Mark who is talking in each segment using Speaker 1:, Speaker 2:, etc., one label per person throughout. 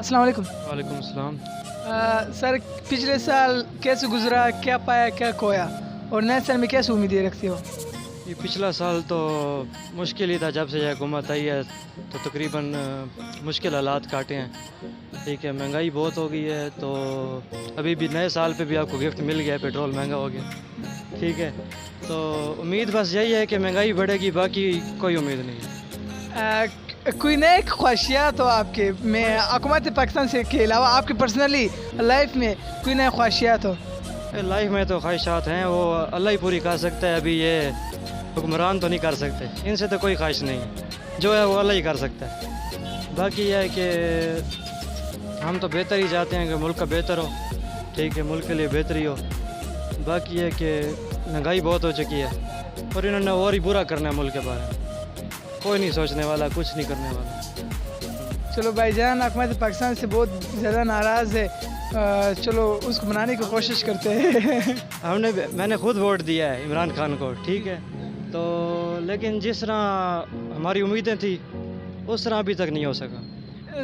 Speaker 1: अस्सलाम वालेकुम।
Speaker 2: वालेकुम अस्सलाम।
Speaker 1: सर पिछले साल कैसे गुजरा, क्या पाया क्या खोया, और नए साल में कैसे उम्मीदें रखते हो?
Speaker 2: ये पिछला साल तो मुश्किल ही था, जब से यह हुकूमत आई है तो तकरीबन मुश्किल हालात काटे हैं। ठीक है, महंगाई बहुत हो गई है, तो अभी भी नए साल पे भी आपको गिफ्ट मिल गया है, पेट्रोल महंगा हो गया। ठीक है, तो उम्मीद बस यही है कि महंगाई बढ़ेगी, बाकी कोई उम्मीद नहीं है।
Speaker 1: कोई नए ख्वाहिशात हो आपके में हुकूमत पाकिस्तान से के अलावा आपकी पर्सनली लाइफ में कोई नए ख्वाहिशात हो?
Speaker 2: लाइफ में तो ख्वाहिशात हैं, वो अल्लाह ही पूरी कर सकता है। अभी ये हुक्मरान तो नहीं कर सकते, इनसे तो कोई ख्वाहिश नहीं है, जो है वो अल्लाह ही कर सकता है। बाकी यह है कि हम तो बेहतर ही चाहते हैं कि मुल्क का बेहतर हो। ठीक है, मुल्क के लिए बेहतरी हो। बाकी ये कि महंगाई बहुत हो चुकी है और इन्होंने और ही बुरा करना है मुल्क के बारे में। कोई नहीं सोचने वाला, कुछ नहीं करने वाला।
Speaker 1: चलो भाईजान, हुकूमत पाकिस्तान से बहुत ज़्यादा नाराज़ है, चलो उसको मनाने की कोशिश करते हैं।
Speaker 2: मैंने खुद वोट दिया है इमरान खान को। ठीक है, तो लेकिन जिस तरह हमारी उम्मीदें थी उस तरह अभी तक नहीं हो सका।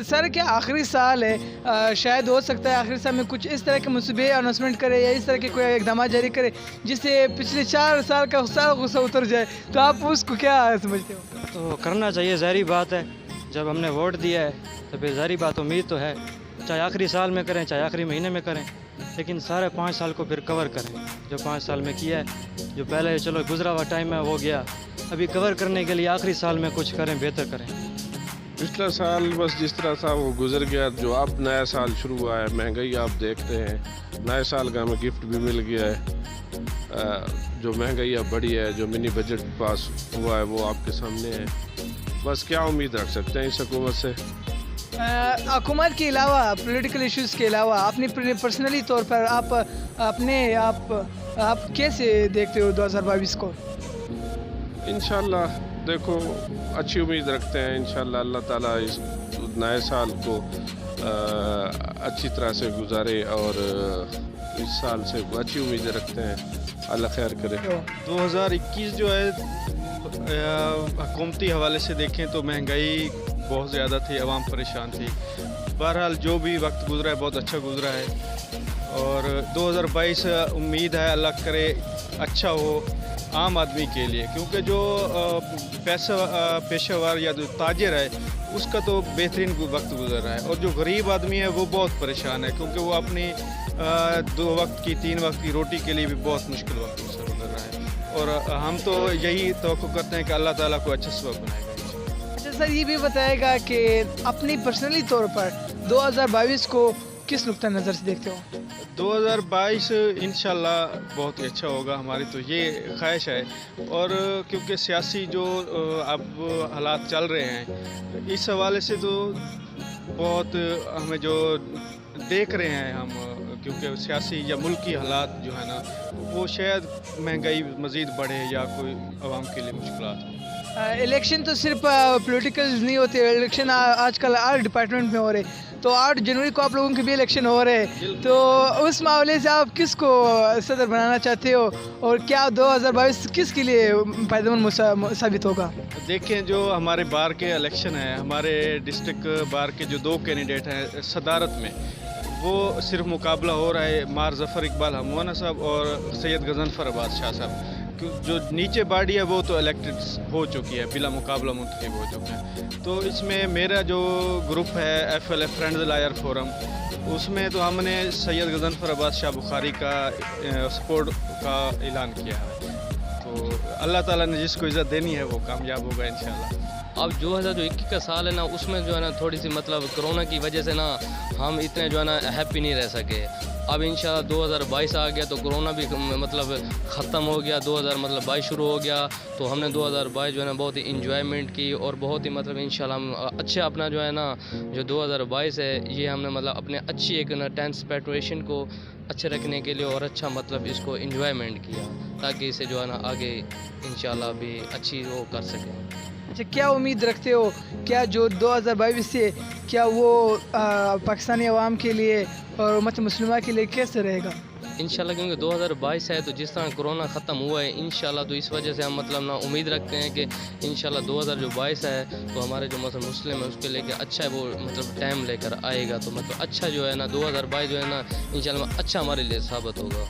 Speaker 1: सर क्या आखिरी साल है, शायद हो सकता है आखिरी साल में कुछ इस तरह के मनसूबे अनाउंसमेंट करे या इस तरह के कोई इकदाम जारी करे जिससे पिछले 4 साल का सारा गुस्सा उतर जाए, तो आप उसको क्या समझते हो?
Speaker 2: तो करना चाहिए, ज़ाहिर बात है। जब हमने वोट दिया है तो फिर ज़ाहिर बात उम्मीद तो है, चाहे आखिरी साल में करें चाहे आखिरी महीने में करें, लेकिन सारे 5 साल को फिर कवर करें। जो 5 साल में किया है, जो पहले चलो गुजरा हुआ टाइम है वो गया, अभी कवर करने के लिए आखिरी साल में कुछ करें, बेहतर करें।
Speaker 3: पिछला साल बस जिस तरह था वो गुजर गया, जो अब नया साल शुरू हुआ है, महंगाई आप देखते हैं, नए साल का हमें गिफ्ट भी मिल गया है। जो महंगाई अब बढ़ी है, जो मिनी बजट पास हुआ है वो आपके सामने है। बस क्या उम्मीद रख सकते हैं इस हुकूमत से?
Speaker 1: हुकूमत के अलावा पॉलिटिकल इश्यूज़ के अलावा अपनी पर्सनली तौर पर आप कैसे देखते हो 2022 को?
Speaker 3: इंशाल्लाह देखो, अच्छी उम्मीद रखते हैं। इंशाल्लाह अल्लाह ताला इस नए साल को अच्छी तरह से गुजारे और इस साल से अच्छी उम्मीदें रखते हैं। अल्लाह खैर करे।
Speaker 4: 2021 जो है हुकूमती हवाले से देखें तो महंगाई बहुत ज़्यादा थी, आवाम परेशान थी। बहरहाल जो भी वक्त गुजरा है बहुत अच्छा गुजरा है और 2022 उम्मीद है अल्लाह करे अच्छा हो आम आदमी के लिए, क्योंकि जो पेशेवर या जो ताजिर है उसका तो बेहतरीन वक्त गुजर रहा है और जो गरीब आदमी है वो बहुत परेशान है, क्योंकि वो अपनी 2 वक्त की 3 वक्त की रोटी के लिए भी बहुत मुश्किल वक्त गुजर रहा है। और हम तो यही तवक्को करते हैं कि अल्लाह ताला को अच्छा सबब बनाएगा।
Speaker 1: अच्छा सर, ये भी बताएगा कि अपनी पर्सनली तौर पर 2022 को किस नुक्ता नज़र से देखते हो?
Speaker 4: 2022 इंशाल्लाह बहुत ही अच्छा होगा, हमारी तो ये ख्वाहिश है। और क्योंकि सियासी जो अब हालात चल रहे हैं, इस हवाले से तो बहुत हमें जो देख रहे हैं हम, क्योंकि सियासी या मुल्की हालात जो है ना वो शायद महंगाई मज़ीद बढ़े या कोई आवाम के लिए मुश्किलात हो।
Speaker 1: इलेक्शन तो सिर्फ पॉलिटिकल नहीं होते, इलेक्शन आजकल हर डिपार्टमेंट में हो रहे, तो 8 जनवरी को आप लोगों के भी इलेक्शन हो रहे हैं, तो उस मामले से आप किसको सदर बनाना चाहते हो और क्या 2022 किसके लिए फ़ायदेमंद साबित होगा?
Speaker 4: देखें, जो हमारे बार के इलेक्शन है, हमारे डिस्ट्रिक्ट बार के जो 2 कैंडिडेट हैं सदारत में, वो सिर्फ मुकाबला हो रहा है मार ज़फ़र इकबाल हमवाना साहब और सैयद गज़नफ़र अब्बास शाह साहब। जो नीचे बॉडी है वो तो इलेक्टेड हो चुकी है, बिला मुकाबला मुंतखब हो चुके हैं। तो इसमें मेरा जो ग्रुप है FLA फ्रेंड्स लायर फोरम, उसमें तो हमने सैयद गज़नफ़र अब्बास शाह बुखारी का सपोर्ट का ऐलान किया है। तो अल्लाह ताला ने जिसको इज़्ज़त देनी है वो कामयाब होगा इंशाल्लाह।
Speaker 5: अब 2021 का साल है ना, उसमें जो है ना थोड़ी सी मतलब कोरोना की वजह से ना हम इतने जो है ना हैप्पी नहीं रह सके। अब इंशाल्लाह 2022 आ गया तो कोरोना भी मतलब ख़त्म हो गया, 2022 शुरू हो गया, तो हमने 2022 जो है ना बहुत ही इंजॉयमेंट की और बहुत ही मतलब इंशाल्लाह हम अच्छे अपना जो है ना जो 2022 है ये हमने मतलब अपने अच्छी एक ना 10th प्रिपरेशन को अच्छे रखने के लिए और अच्छा मतलब इसको इंजॉयमेंट किया, ताकि इसे जो है ना आगे इंशाल्लाह भी अच्छी वो कर सकें।
Speaker 1: अच्छा, क्या उम्मीद रखते हो, क्या जो 2022 से क्या वो पाकिस्तानी अवाम के लिए और उम्मत मुस्लिमा के लिए कैसे रहेगा?
Speaker 5: इंशाल्लाह, क्योंकि 2022 है तो जिस तरह कोरोना ख़त्म हुआ है इंशाल्लाह, तो इस वजह से हम मतलब ना उम्मीद रखते हैं कि इंशाल्लाह 2022 है तो हमारे जो मतलब मुस्लिम है उसके लेके अच्छा है, वो मतलब टाइम लेकर आएगा, तो मतलब अच्छा जो है ना 2022 जो है ना इंशाल्लाह अच्छा हमारे लिए साबित होगा।